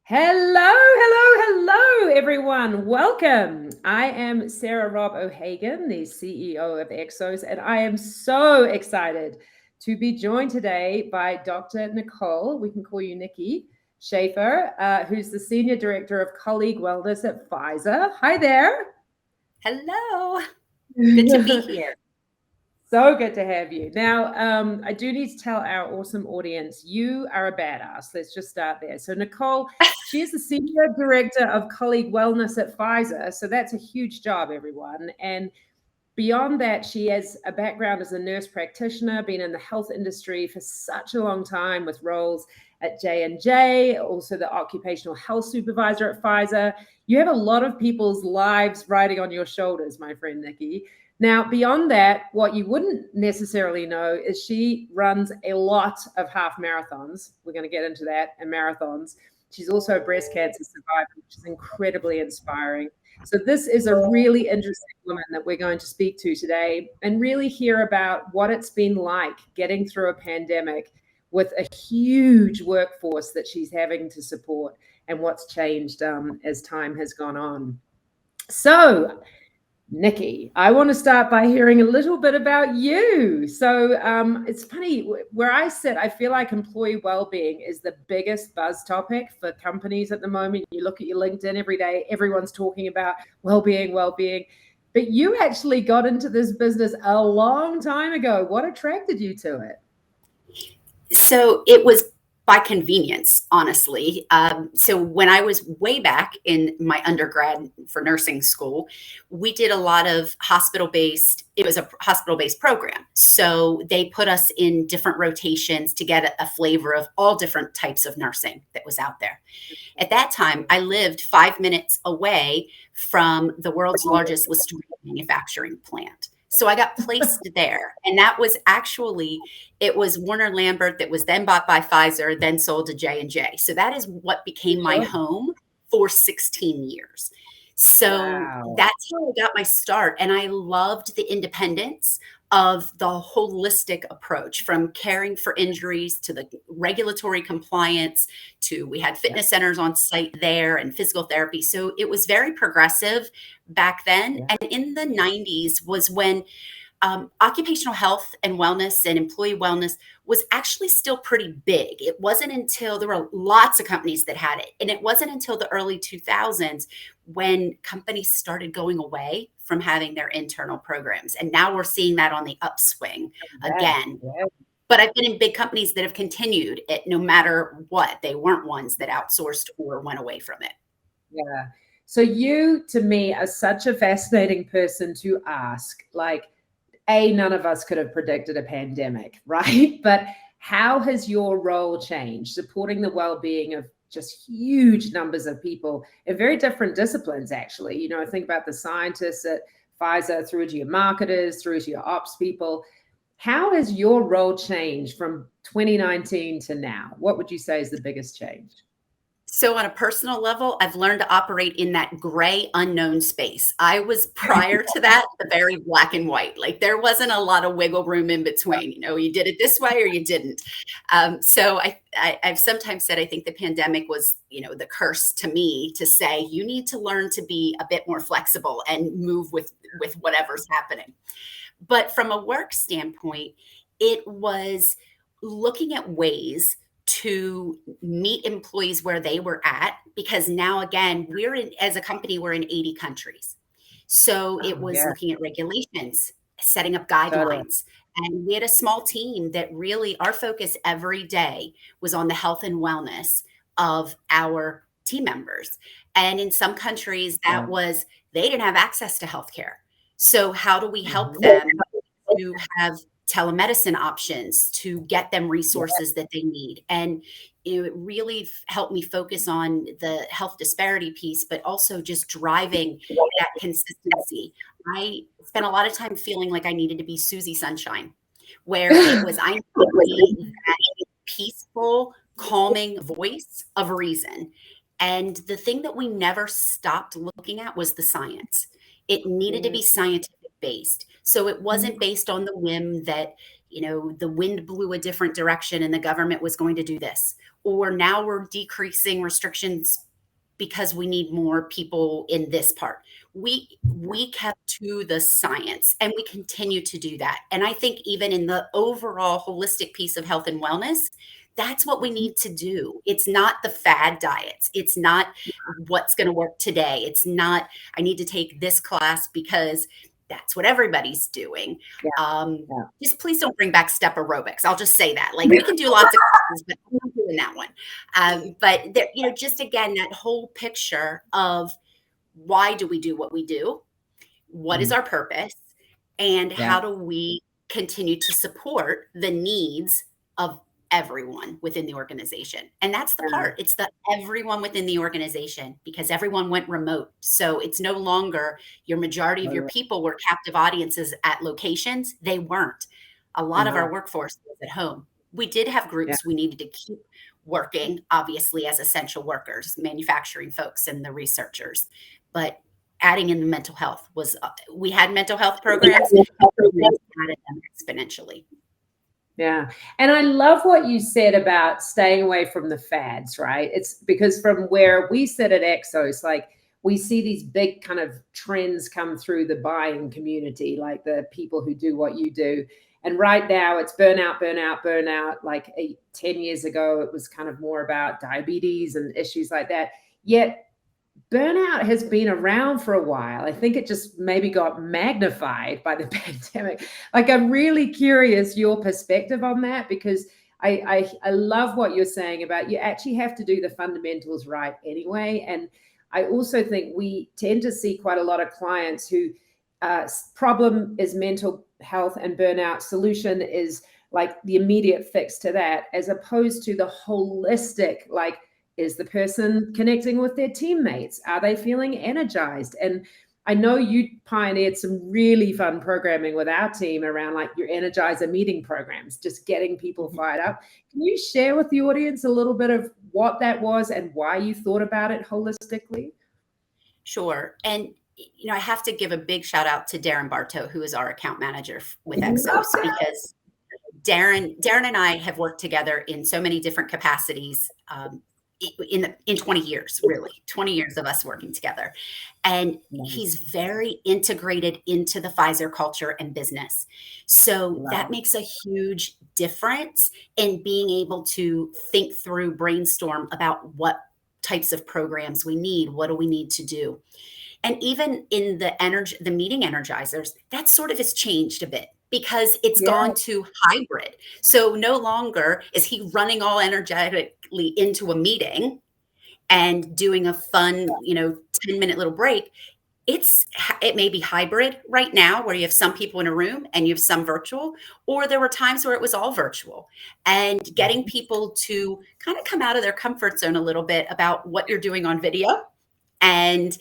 Hello, everyone. Welcome. I am Sarah Robb O'Hagan, the CEO of Exos, and I am so excited to be joined today by Dr. Nicole, we can call you Nikki, Shaffer, who's the Senior Director of Colleague Wellness at Pfizer. Hi there. Hello. Good to be here. So good to have you. Now, I do need to tell our awesome audience, you are a badass. Let's just start there. So Nicole, she is the Senior Director of Colleague Wellness at Pfizer. So that's a huge job, everyone. And beyond that, she has a background as a nurse practitioner, been in the health industry for such a long time with roles at J&J, also the occupational health supervisor at Pfizer. You have a lot of people's lives riding on your shoulders, my friend Nikki. Now, beyond that, what you wouldn't necessarily know is she runs a lot of half marathons. We're going to get into that, and marathons. She's also a breast cancer survivor, which is incredibly inspiring. So this is a really interesting woman that we're going to speak to today and really hear about what it's been like getting through a pandemic with a huge workforce that she's having to support and what's changed as time has gone on. So, Nikki, I want to start by hearing a little bit about you. So it's funny, where I sit, I feel like employee well-being is the biggest buzz topic for companies at the moment. You look at your LinkedIn every day, everyone's talking about well-being. But you actually got into this business a long time ago. What attracted you to it? So it was by convenience, honestly. So when I was way back in my undergrad for nursing school, we did a lot of it was a hospital-based program. So they put us in different rotations to get a flavor of all different types of nursing that was out there. At that time, I lived 5 minutes away from the world's largest Listerine manufacturing plant. So I got placed there. And that was it was Warner Lambert that was then bought by Pfizer, then sold to J&J. So that is what became my home for 16 years. So That's how I got my start. And I loved the independence of the holistic approach, from caring for injuries to the regulatory compliance to we had fitness centers on site there and physical therapy. So it was very progressive back then. Yeah. And in the 90s was when occupational health and wellness and employee wellness was actually still pretty big. It wasn't until there were lots of companies that had it. And it wasn't until the early 2000s when companies started going away from having their internal programs. And now we're seeing that on the upswing again. Yeah. But I've been in big companies that have continued it no matter what. They weren't ones that outsourced or went away from it. Yeah. So you, to me, are such a fascinating person to ask, like, none of us could have predicted a pandemic, right? But how has your role changed, supporting the well-being of just huge numbers of people in very different disciplines, actually? You know, think about the scientists at Pfizer through to your marketers, through to your ops people. How has your role changed from 2019 to now? What would you say is the biggest change? So on a personal level, I've learned to operate in that gray unknown space. I was prior to that, the very black and white. Like there wasn't a lot of wiggle room in between. You know, you did it this way or you didn't. So I've sometimes said I think the pandemic was, the curse to me to say you need to learn to be a bit more flexible and move with whatever's happening. But from a work standpoint, it was looking at ways to meet employees where they were at, because now again, as a company, we're in 80 countries. So it was looking at regulations, setting up guidelines. And we had a small team that really, our focus every day was on the health and wellness of our team members. And in some countries that was, they didn't have access to healthcare. So how do we help them to have telemedicine options, to get them resources that they need? And it really helped me focus on the health disparity piece, but also just driving that consistency. I spent a lot of time feeling like I needed to be Susie Sunshine, where it was, I needed to be that peaceful, calming voice of reason. And the thing that we never stopped looking at was the science. It needed to be scientific based. So it wasn't based on the whim that, the wind blew a different direction and the government was going to do this, or now we're decreasing restrictions because we need more people in this part. We kept to the science, and we continue to do that. And I think even in the overall holistic piece of health and wellness, that's what we need to do. It's not the fad diets. It's not what's going to work today. It's not, I need to take this class because that's what everybody's doing. Just please don't bring back step aerobics. I'll just say that. Like, we can do lots of classes, but I'm not doing that one. But there, just again, that whole picture of why do we do what we do? What is our purpose? And how do we continue to support the needs of everyone within the organization? And that's the part. It's the everyone within the organization, because everyone went remote. So it's no longer your majority of your people were captive audiences at locations. They weren't. A lot of our workforce was at home. We did have groups we needed to keep working, obviously, as essential workers, manufacturing folks and the researchers. But adding in the mental health was, we had mental health programs, added them exponentially. Yeah. And I love what you said about staying away from the fads, right? It's because from where we sit at Exos, like, we see these big kind of trends come through the buying community, like the people who do what you do. And right now it's burnout, burnout, burnout. Like 10 years ago, it was kind of more about diabetes and issues like that. Yet burnout has been around for a while. I think it just maybe got magnified by the pandemic. Like, I'm really curious your perspective on that, because I love what you're saying about you actually have to do the fundamentals right anyway. And I also think we tend to see quite a lot of clients who problem is mental health and burnout, solution is like the immediate fix to that, as opposed to the holistic, like, is the person connecting with their teammates? Are they feeling energized? And I know you pioneered some really fun programming with our team around like your Energizer meeting programs, just getting people fired up. Can you share with the audience a little bit of what that was and why you thought about it holistically? Sure. And, I have to give a big shout out to Darren Bartow, who is our account manager with Exos, because Darren and I have worked together in so many different capacities, in 20 years, really 20 years of us working together. And he's very integrated into the Pfizer culture and business. So that makes a huge difference in being able to think through, brainstorm about what types of programs we need. What do we need to do? And even in the meeting energizers, that sort of has changed a bit, because it's gone to hybrid. So no longer is he running all energetically into a meeting and doing a fun, 10-minute little break. It may be hybrid right now, where you have some people in a room and you have some virtual, or there were times where it was all virtual, and getting people to kind of come out of their comfort zone a little bit about what you're doing on video, and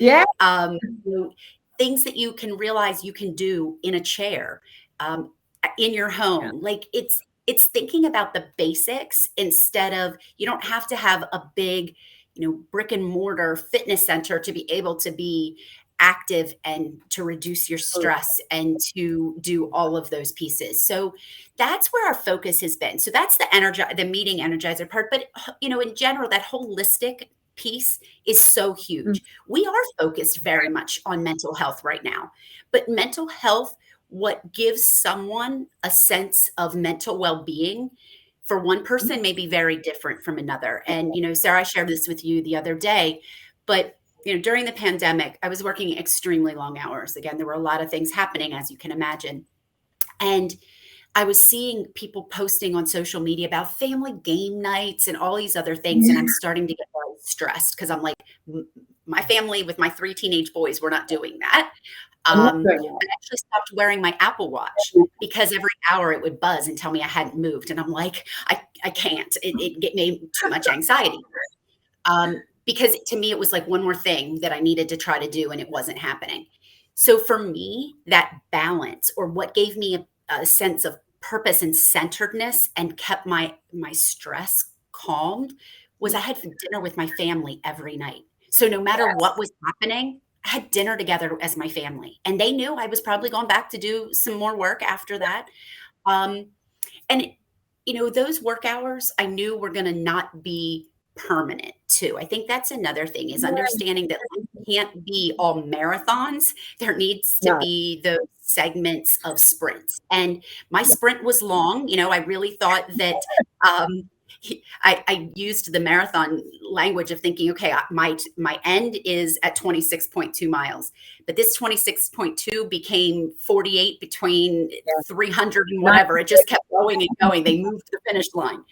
things that you can realize you can do in a chair, in your home. Like, it's thinking about the basics, instead of, you don't have to have a big, brick and mortar fitness center to be able to be active and to reduce your stress and to do all of those pieces. So that's where our focus has been. So that's the meeting energizer part. But, in general, that holistic piece is so huge. We are focused very much on mental health right now, but mental health, what gives someone a sense of mental well-being for one person may be very different from another. And, Sarah, I shared this with you the other day, but, during the pandemic, I was working extremely long hours. Again, there were a lot of things happening, as you can imagine. And I was seeing people posting on social media about family game nights and all these other things. And I'm starting to get very stressed, because I'm like, my family with my 3 teenage boys, we're not doing that. I actually stopped wearing my Apple Watch, because every hour it would buzz and tell me I hadn't moved. And I'm like, I can't. It made too much anxiety. Because to me, it was like one more thing that I needed to try to do, and it wasn't happening. So for me, that balance, or what gave me a sense of purpose and centeredness and kept my stress calmed, was I had dinner with my family every night. So no matter what was happening, I had dinner together as my family, and they knew I was probably going back to do some more work after that. And, those work hours I knew were going to not be permanent too. I think that's another thing, is understanding that life can't be all marathons. There needs to No. be those segments of sprints. And my sprint was long. I really thought that I used the marathon language of thinking, okay, my end is at 26.2 miles, but this 26.2 became 48 between 300 and whatever. It just kept going and going. They moved the finish line.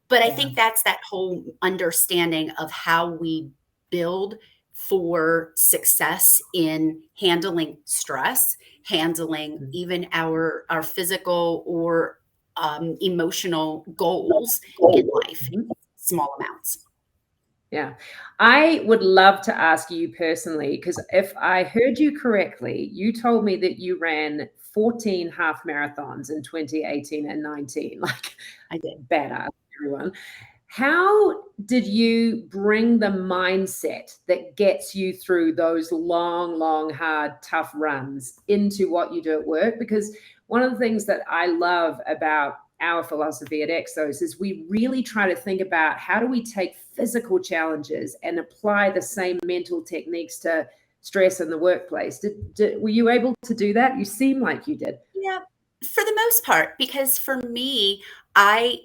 But I think that's that whole understanding of how we build for success in handling stress, handling even our physical or emotional goals in life, small amounts. Yeah. I would love to ask you personally, because if I heard you correctly, you told me that you ran 14 half marathons in 2018 and 19. Like, I did. Badass, everyone. How did you bring the mindset that gets you through those long, hard, tough runs into what you do at work? Because one of the things that I love about our philosophy at Exos is we really try to think about how do we take physical challenges and apply the same mental techniques to stress in the workplace. Were you able to do that? You seem like you did. Yeah, for the most part, because for me, I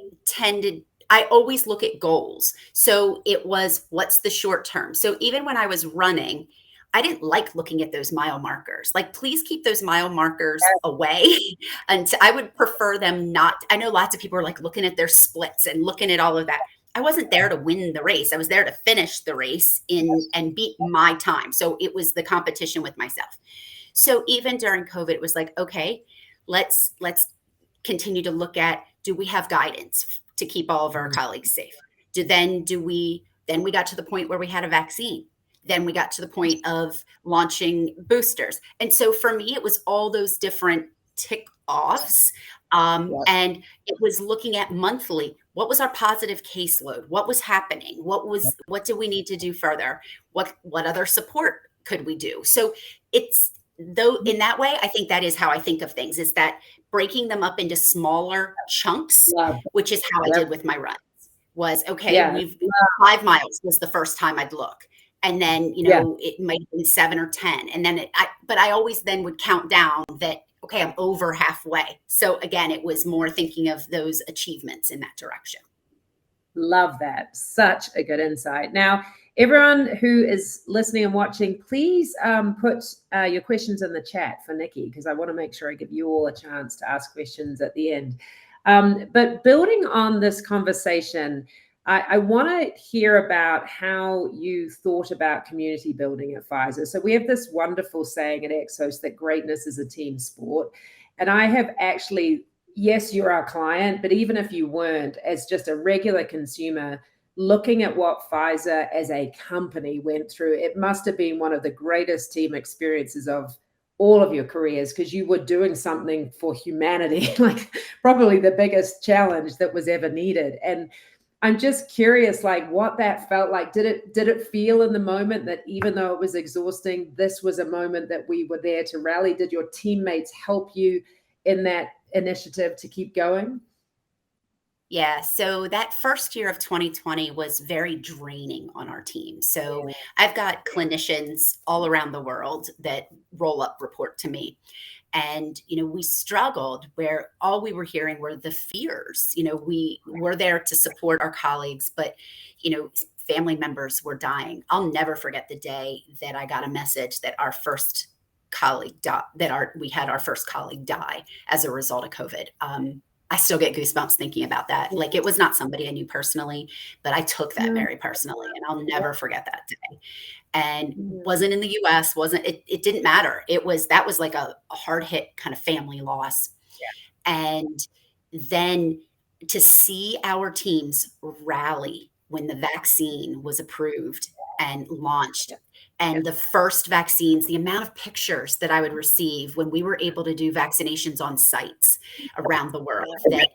always look at goals. So it was, what's the short term? So even when I was running, I didn't like looking at those mile markers. Like, please keep those mile markers away. And I would prefer them not. I know lots of people are like looking at their splits and looking at all of that. I wasn't there to win the race. I was there to finish the race and beat my time. So it was the competition with myself. So even during COVID, it was like, okay, let's continue to look at, do we have guidance to keep all of our colleagues safe? Then we got to the point where we had a vaccine. Then we got to the point of launching boosters. And so for me, it was all those different tick offs. And it was looking at monthly, what was our positive caseload? What was happening? What do we need to do further? What other support could we do? So in that way, I think that is how I think of things, is that breaking them up into smaller chunks, which is how I did with my runs. Was, okay, 5 miles was the first time I'd look. And then, it might have been 7 or 10. And then but I always then would count down that, okay, I'm over halfway. So again, it was more thinking of those achievements in that direction. Love that. Such a good insight. Now, everyone who is listening and watching, please put your questions in the chat for Nikki, because I want to make sure I give you all a chance to ask questions at the end. But building on this conversation, I want to hear about how you thought about community building at Pfizer. So we have this wonderful saying at Exos that greatness is a team sport. And I have actually, yes, you're our client, but even if you weren't, as just a regular consumer, looking at what Pfizer as a company went through, it must have been one of the greatest team experiences of all of your careers, because you were doing something for humanity, like probably the biggest challenge that was ever needed. And I'm just curious, like, what that felt like. Did it feel in the moment that even though it was exhausting, this was a moment that we were there to rally? Did your teammates help you in that initiative to keep going? Yeah, so that first year of 2020 was very draining on our team. So I've got clinicians all around the world that report to me. And, we struggled where all we were hearing were the fears. We were there to support our colleagues, but, family members were dying. I'll never forget the day that I got a message that our first colleague we had our first colleague die as a result of COVID. I still get goosebumps thinking about that. Like, it was not somebody I knew personally, but I took that very personally, and I'll never forget that day. And wasn't in the US, it didn't matter. That was like a hard hit kind of family loss. And then to see our teams rally when the vaccine was approved and launched, and the first vaccines, the amount of pictures that I would receive when we were able to do vaccinations on sites around the world, that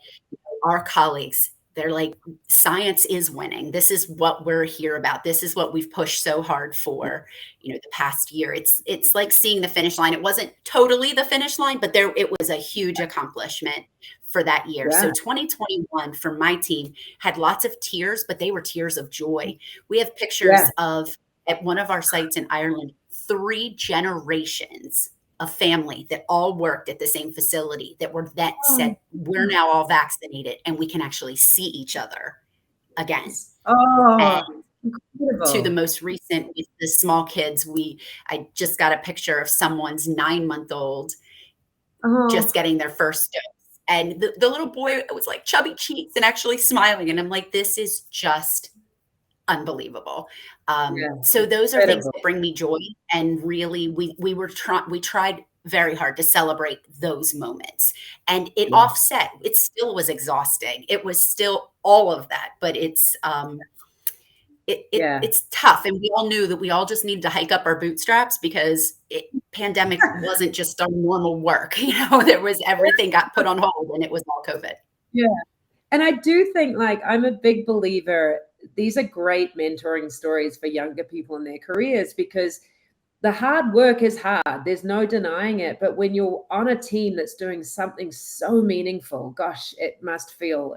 our colleagues, they're like, science is winning. This is what we're here about. This is what we've pushed so hard for, the past year. It's like seeing the finish line. It wasn't totally the finish line, but it was a huge accomplishment for that year. Yeah. So 2021 for my team had lots of tears, but they were tears of joy. We have pictures of, at one of our sites in Ireland, 3 generations of family that all worked at the same facility that were that said, we're now all vaccinated and we can actually see each other again. Oh, and to the most recent with the small kids, I just got a picture of someone's 9-month-old just getting their first dose. And the little boy was like chubby cheeks and actually smiling. And I'm like, this is just unbelievable. So those are things that bring me joy. And really, we tried very hard to celebrate those moments. And it offset. It still was exhausting. It was still all of that. But it's it's tough. And we all knew that we all just needed to hike up our bootstraps because pandemic wasn't just our normal work. There was everything got put on hold and it was all COVID. Yeah. And I do think, like, I'm a big believer, these are great mentoring stories for younger people in their careers because the hard work is hard. There's no denying it. But when you're on a team that's doing something so meaningful, gosh, it must feel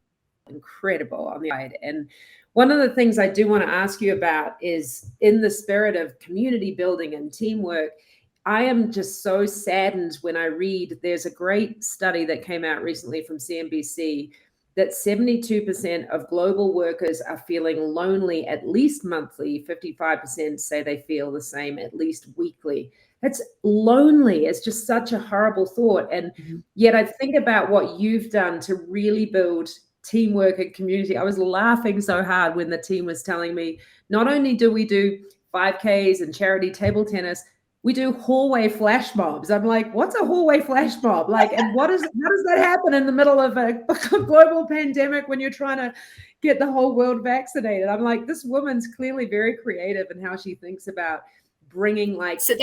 incredible on the side. And one of the things I do want to ask you about is, in the spirit of community building and teamwork, I am just so saddened when I read, there's a great study that came out recently from CNBC that 72% of global workers are feeling lonely at least monthly. 55% say they feel the same at least weekly. That's lonely. It's just such a horrible thought. And yet I think about what you've done to really build teamwork and community. I was laughing so hard when the team was telling me, not only do we do 5Ks and charity table tennis, we do hallway flash mobs. I'm like, what's a hallway flash mob? Like, and how does that happen in the middle of a global pandemic when you're trying to get the whole world vaccinated? I'm like, this woman's clearly very creative in how she thinks about bringing, like, so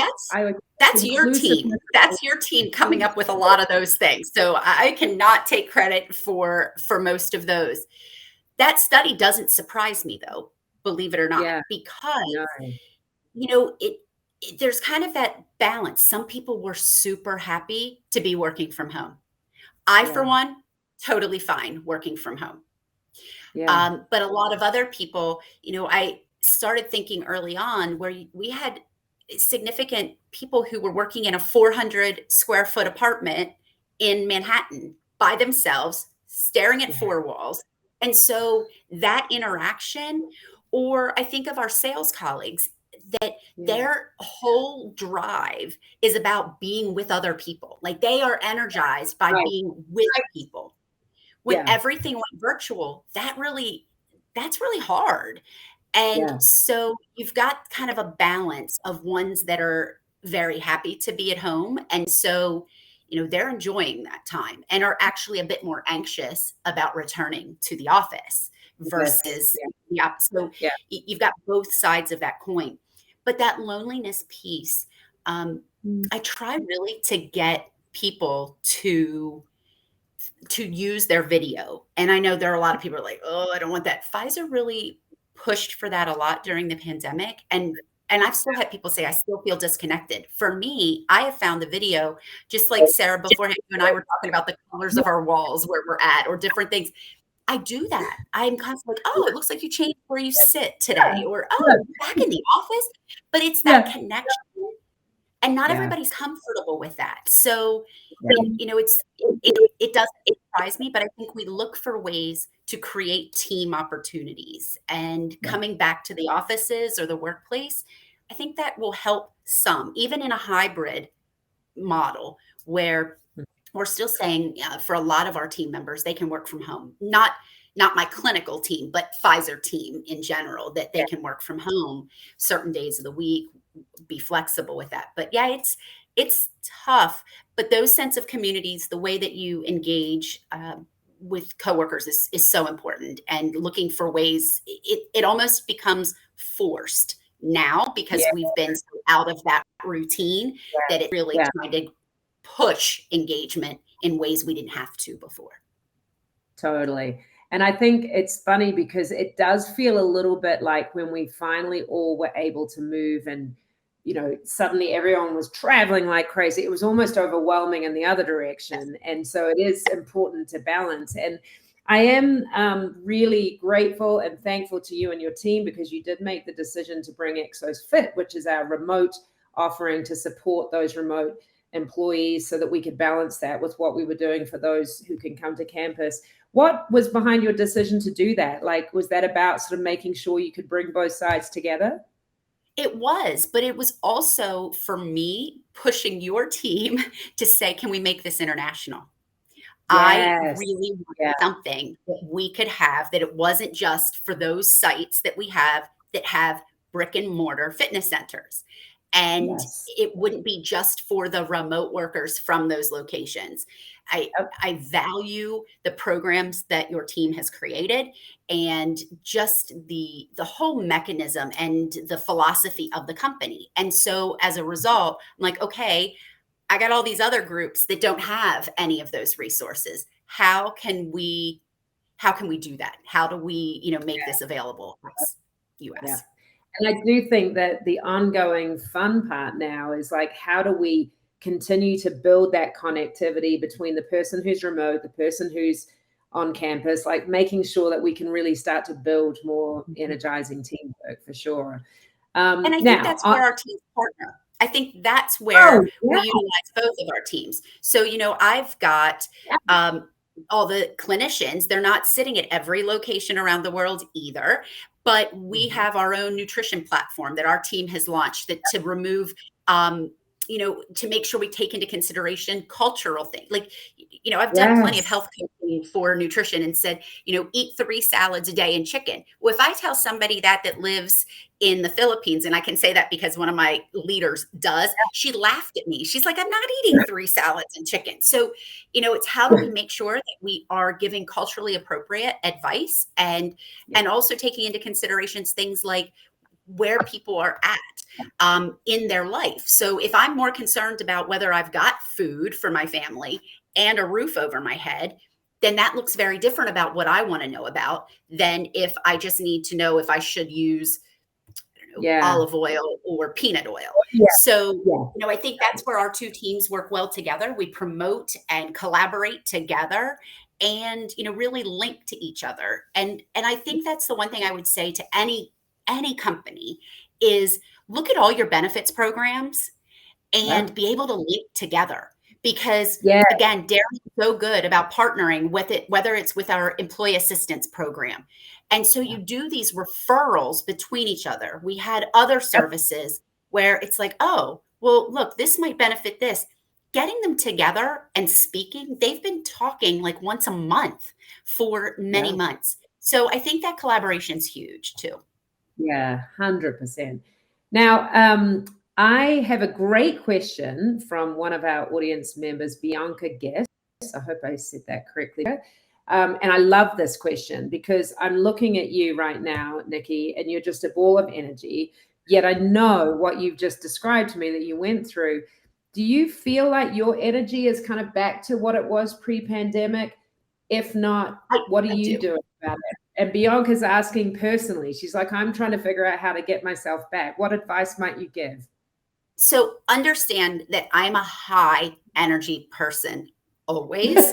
that's your team. That's your team coming up with a lot of those things. So I cannot take credit for most of those. That study doesn't surprise me, though, believe it or not, because there's kind of that balance. Some people were super happy to be working from home. I, for one, totally fine working from home. But a lot of other people, I started thinking early on where we had significant people who were working in a 400 square foot apartment in Manhattan by themselves, staring at 4 walls. And so that interaction, or I think of our sales colleagues, that their whole drive is about being with other people. Like, they are energized by being with people. When everything went virtual, that's really hard. And so you've got kind of a balance of ones that are very happy to be at home. And so, they're enjoying that time and are actually a bit more anxious about returning to the office versus So you've got both sides of that coin. But that loneliness piece, I try really to get people to use their video. And I know there are a lot of people who are like, oh, I don't want that. Pfizer really pushed for that a lot during the pandemic. And I've still had people say, I still feel disconnected. For me, I have found the video, just like Sarah, beforehand, you and I were talking about the colors of our walls, where we're at, or different things. I do that. I'm constantly like, oh, it looks like you changed where you sit today, or, oh, back in the office. But it's that connection. And not everybody's comfortable with that. So, it doesn't surprise me, but I think we look for ways to create team opportunities. And coming back to the offices or the workplace, I think that will help some, even in a hybrid model where we're still saying for a lot of our team members, they can work from home. Not my clinical team, but Pfizer team in general, that they can work from home certain days of the week, be flexible with that. But it's tough. But those sense of communities, the way that you engage with coworkers is so important. And looking for ways, it almost becomes forced now because we've been so out of that routine that it's really trying to push engagement in ways we didn't have to before. Totally. And I think it's funny because it does feel a little bit like when we finally all were able to move and suddenly everyone was traveling like crazy. It was almost overwhelming in the other direction. And so it is important to balance. And I am really grateful and thankful to you and your team, because you did make the decision to bring Exos Fit, which is our remote offering to support those remote employees, so that we could balance that with what we were doing for those who can come to campus. What was behind your decision to do that? Like, was that about sort of making sure you could bring both sides together? It was, but it was also for me pushing your team to say, can we make this international? I Yes. really wanted something that we could have, that it wasn't just for those sites that we have that have brick and mortar fitness centers. And it wouldn't be just for the remote workers from those locations. I value the programs that your team has created, and just the whole mechanism and the philosophy of the company. And so as a result, I'm like, okay, I got all these other groups that don't have any of those resources. How can we do that? How do we, make this available across US? Yeah. And I do think that the ongoing fun part now is like, how do we continue to build that connectivity between the person who's remote, the person who's on campus, like making sure that we can really start to build more energizing teamwork, for sure. And I think that's where our teams partner. I think that's where we utilize both of our teams. So, I've got all the clinicians. They're not sitting at every location around the world either, but we have our own nutrition platform that our team has launched to remove, to make sure we take into consideration cultural things. Like, I've done plenty of health coaching for nutrition and said, eat 3 salads a day and chicken. Well, if I tell somebody that lives in the Philippines, and I can say that because one of my leaders does, she laughed at me. She's like, I'm not eating 3 salads and chicken. So, it's how do we make sure that we are giving culturally appropriate advice, and also taking into considerations things like where people are at in their life. So if I'm more concerned about whether I've got food for my family and a roof over my head, then that looks very different about what I want to know about than if I just need to know if I should use olive oil or peanut oil. So, I think that's where our two teams work well together. We promote and collaborate together, and, really link to each other. And I think that's the one thing I would say to any company is look at all your benefits programs and be able to link together. Because again, Darren's so good about partnering with it, whether it's with our employee assistance program. And so you do these referrals between each other. We had other services where it's like, oh, well, look, this might benefit this. Getting them together and speaking, they've been talking like once a month for many months. So I think that collaboration's huge too. Yeah, 100%. Now, I have a great question from one of our audience members, Bianca Guest. I hope I said that correctly. And I love this question because I'm looking at you right now, Nikki, and you're just a ball of energy. Yet I know what you've just described to me that you went through. Do you feel like your energy is kind of back to what it was pre-pandemic? If not, what are you doing about it? And Bianca's asking personally, she's like, I'm trying to figure out how to get myself back. What advice might you give? So understand that I'm a high energy person always. This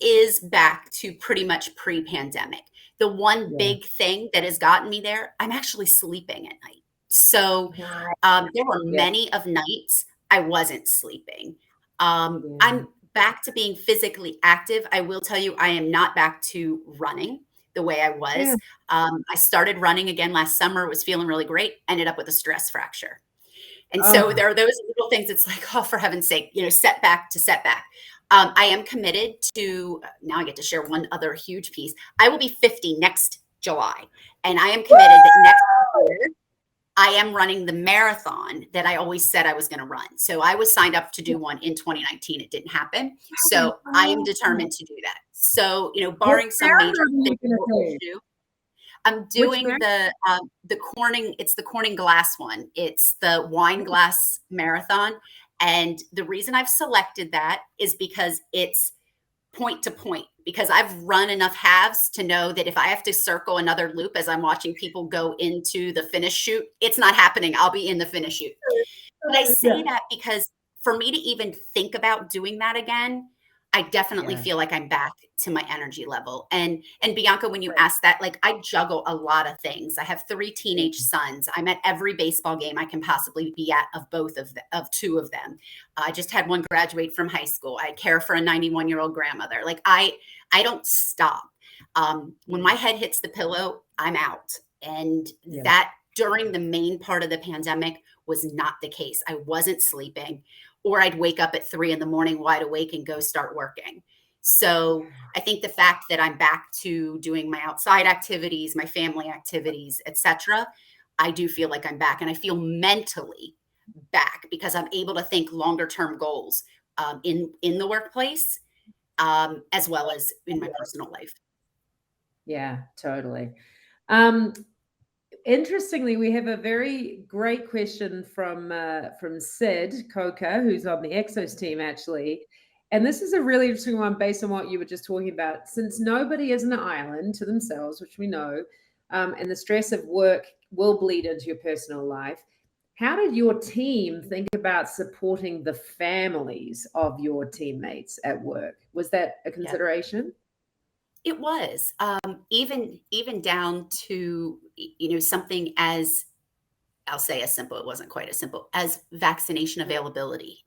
is back to pretty much pre-pandemic. The one big thing that has gotten me there, I'm actually sleeping at night. So there were many of nights I wasn't sleeping. I'm back to being physically active. I will tell you, I am not back to running the way I was. I started running again last summer, was feeling really great, ended up with a stress fracture. And so there are those little things. It's like, oh, for heaven's sake, setback to setback. I am committed to, now I get to share one other huge piece. I will be 50 next July. And I am committed that next year, I am running the marathon that I always said I was going to run. So I was signed up to do one in 2019. It didn't happen. So I am determined to do that. So, barring some major thing, I'm doing the Corning. It's the Corning glass one. It's the wine glass marathon. And the reason I've selected that is because it's point to point. because I've run enough halves to know that if I have to circle another loop as I'm watching people go into the finish chute, it's not happening. I'll be in the finish chute. But I say that because for me to even think about doing that again, I definitely feel like I'm back to my energy level. And Bianca, when you asked that, like, I juggle a lot of things. I have 3 teenage sons. I'm at every baseball game I can possibly be at of 2 of them. I just had one graduate from high school. I care for a 91-year-old grandmother. Like I don't stop. When my head hits the pillow, I'm out. And that during the main part of the pandemic was not the case. I wasn't sleeping, or I'd wake up at 3 a.m. wide awake and go start working. So I think the fact that I'm back to doing my outside activities, my family activities, etc., I do feel like I'm back, and I feel mentally back because I'm able to think longer term goals in the workplace as well as in my personal life. Yeah, totally. Interestingly, we have a very great question from Sid Coker, who's on the Exos team, actually. And this is a really interesting one based on what you were just talking about. Since nobody is an island to themselves, which we know, and the stress of work will bleed into your personal life, how did your team think about supporting the families of your teammates at work? Was that a consideration? It was even down to, something as, I'll say as simple, it wasn't quite as simple as vaccination availability.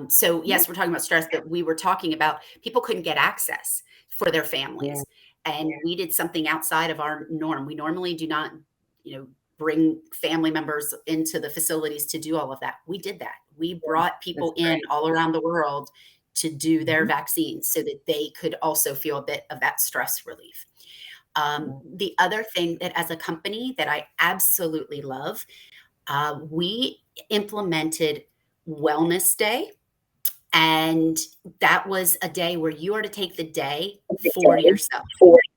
So yes, we're talking about stress, but we were talking about people couldn't get access for their families. And we did something outside of our norm. We normally do not, bring family members into the facilities to do all of that. We did that. We brought people in all around the world to do their vaccines so that they could also feel a bit of that stress relief. The other thing that as a company that I absolutely love, we implemented Wellness Day. And that was a day where you are to take the day for yourself.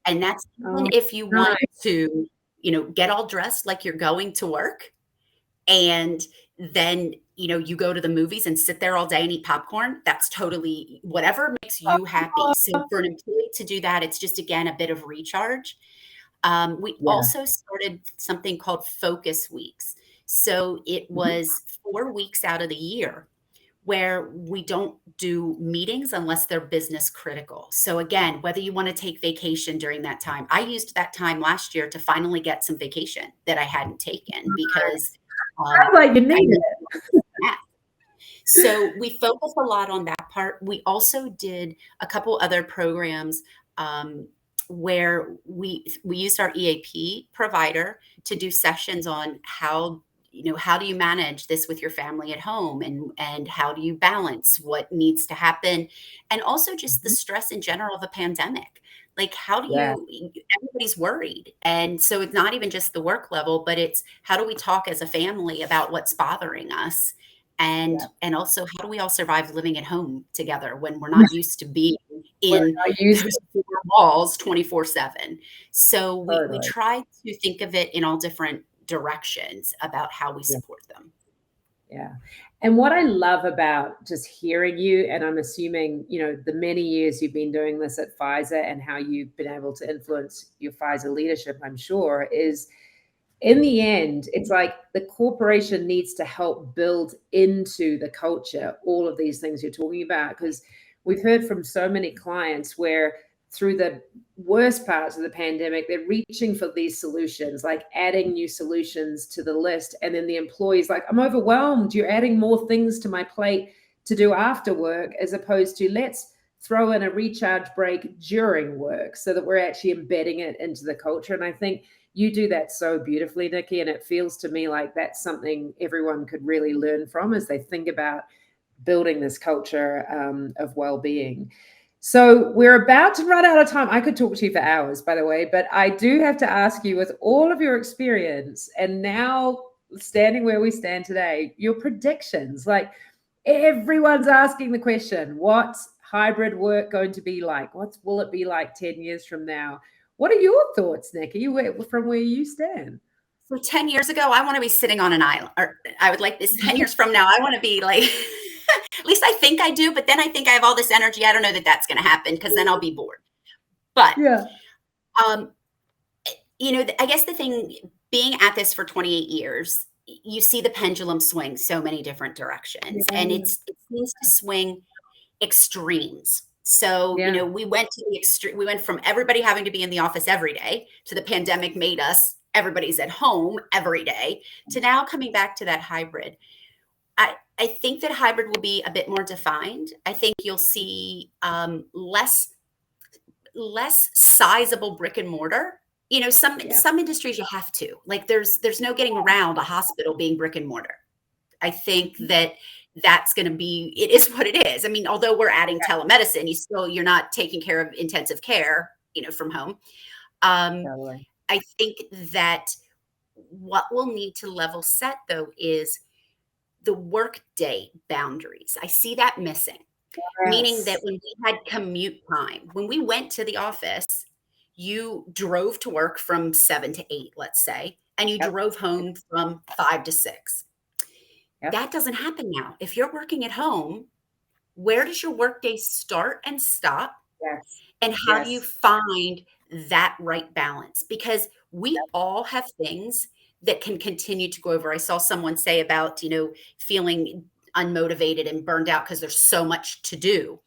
And that's even if you want to, get all dressed like you're going to work. And then, you go to the movies and sit there all day and eat popcorn. That's totally whatever makes you happy. So for an employee to do that, it's just, again, a bit of recharge. We also started something called Focus Weeks. So it was 4 weeks out of the year where we don't do meetings unless they're business critical. So again, whether you want to take vacation during that time, I used that time last year to finally get some vacation that I hadn't taken because you need it. So we focused a lot on that part. We also did a couple other programs where we used our EAP provider to do sessions on how do you manage this with your family at home, and how do you balance what needs to happen, and also just the stress in general of a pandemic. Like, how do everybody's worried. And so it's not even just the work level, but it's how do we talk as a family about what's bothering us? And also, how do we all survive living at home together when we're not used to being in those 4 walls 24/7? So we try to think of it in all different directions about how we support them. Yeah. And what I love about just hearing you, and I'm assuming, the many years you've been doing this at Pfizer and how you've been able to influence your Pfizer leadership, I'm sure, is in the end, it's like the corporation needs to help build into the culture all of these things you're talking about, because we've heard from so many clients where through the worst parts of the pandemic, they're reaching for these solutions, like adding new solutions to the list. And then the employee's like, I'm overwhelmed. You're adding more things to my plate to do after work, as opposed to let's throw in a recharge break during work so that we're actually embedding it into the culture. And I think you do that so beautifully, Nikki. And it feels to me like that's something everyone could really learn from as they think about building this culture of well-being. So we're about to run out of time. I could talk to you for hours, by the way, but I do have to ask you, with all of your experience and now standing where we stand today, your predictions. Like, everyone's asking the question, what's hybrid work going to be like? What will it be like 10 years from now? What are your thoughts, Nikki, from where you stand? So 10 years ago, I want to be sitting on an island, or I would like this 10 years from now, I want to be like, at least I think I do, but then I think I have all this energy. I don't know that that's going to happen because then I'll be bored. But, Yeah. I guess the thing, being at this for 28 years, you see the pendulum swing so many different directions, and Yeah. it seems to swing extremes. So, Yeah. we went to the extreme. We went from everybody having to be in the office every day to the pandemic made us everybody's at home every day to now coming back to that hybrid. I think that hybrid will be a bit more defined. I think you'll see less sizable brick and mortar. Some industries you have to, like, there's no getting around a hospital being brick and mortar. I think that that's going to be, it is what it is. I mean, although we're adding telemedicine, you're not taking care of intensive care, from home. Totally. I think that what we'll need to level set, though, is the workday boundaries. I see that missing, meaning that when we had commute time, when we went to the office, you drove to work from 7 to 8, let's say, and you drove home from 5 to 6. That doesn't happen now. If you're working at home, where does your workday start and stop? Yes. And how do you find that right balance? Because we all have things that can continue to go over. I saw someone say about, feeling unmotivated and burned out because there's so much to do.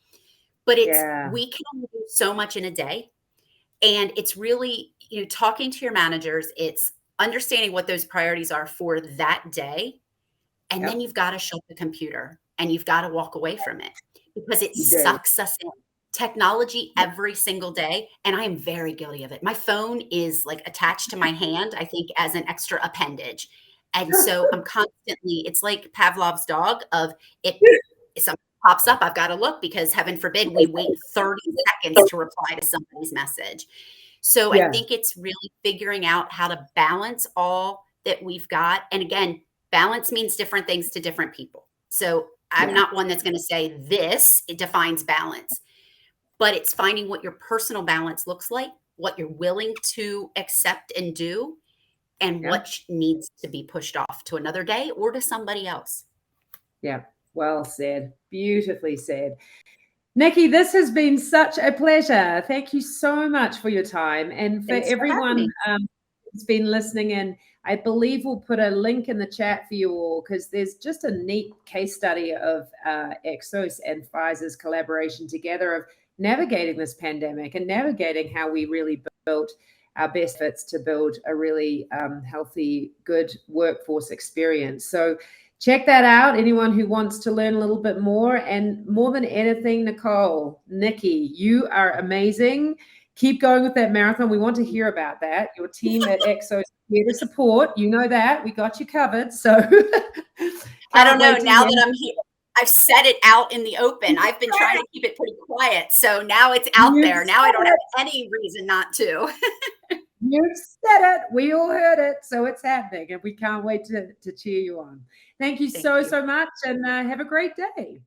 But we can only do so much in a day. And it's really, talking to your managers, it's understanding what those priorities are for that day. And then you've got to shut the computer and you've got to walk away from it because it sucks us in. Technology every single day. And I am very guilty of it. My phone is like attached to my hand, I think, as an extra appendage. And so I'm constantly, it's like Pavlov's dog of if something pops up, I've got to look because heaven forbid we wait 30 seconds to reply to somebody's message. So I think it's really figuring out how to balance all that we've got. And again, balance means different things to different people. So I'm not one that's going to say it defines balance, but it's finding what your personal balance looks like, what you're willing to accept and do, and what needs to be pushed off to another day or to somebody else. Yeah. Well said. Beautifully said. Nikki, this has been such a pleasure. Thank you so much for your time. And for everyone who's been listening in, I believe we'll put a link in the chat for you all because there's just a neat case study of Exos and Pfizer's collaboration together of navigating this pandemic and navigating how we really built our best efforts to build a really healthy, good workforce experience. So check that out. Anyone who wants to learn a little bit more, and more than anything, Nicole, Nikki, you are amazing. Keep going with that marathon. We want to hear about that. Your team at Exos is here to support. You know that. We got you covered. So I don't know. Now that I'm here, I've said it out in the open. I've been trying to keep it pretty quiet. So now it's out there. Now I don't have any reason not to. You said it. We all heard it. So it's happening. And we can't wait to cheer you on. Thank you so much. And have a great day.